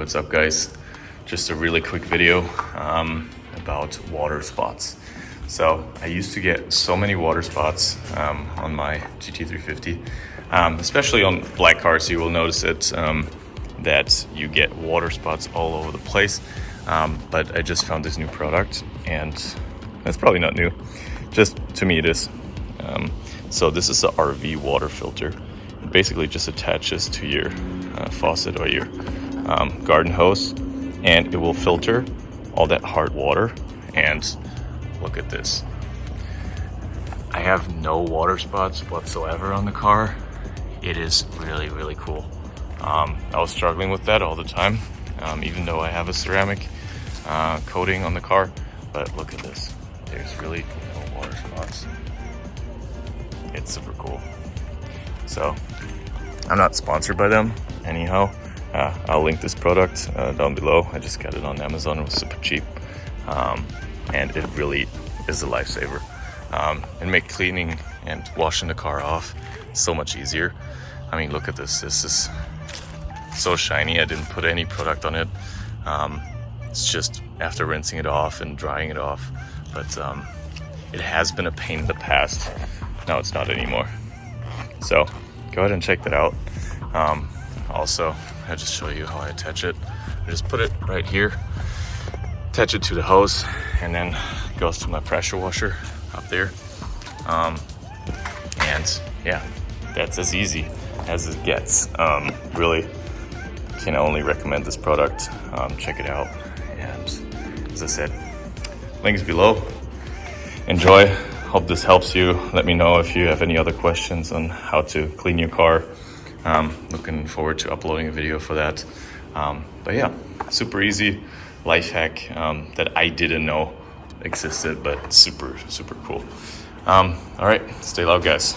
What's up, guys? Just a really quick video about water spots. So I used to get so many water spots on my GT350, especially on black cars. You will notice it that you get water spots all over the place. But I just found this new product, and it's probably not new, just to me it is. So this is a RV water filter. It basically just attaches to your faucet or your garden hose, and it will filter all that hard water. And look at this. I have no water spots whatsoever on the car. It is really, really cool. I was struggling with that all the time, even though I have a ceramic coating on the car. But look at this. There's really no water spots. It's super cool. So I'm not sponsored by them anyhow. I'll link this product down below. I just got it on Amazon. It was super cheap, and it really is a lifesaver. It makes cleaning and washing the car off so much easier. I mean, look at this. This is so shiny. I didn't put any product on it. It's just after rinsing it off and drying it off. But it has been a pain in the past. Now it's not anymore. So go ahead and check that out. Also, I'll just show you how I attach it. I just put it right here, attach it to the hose, and then it goes to my pressure washer up there. And yeah, that's as easy as it gets. Really can only recommend this product. Check it out. And as I said, links below. Enjoy. Hope this helps you. Let me know if you have any other questions on how to clean your car. Looking forward to uploading a video for that. But yeah, super easy life hack that I didn't know existed, but super, super cool. All right, stay loud, guys.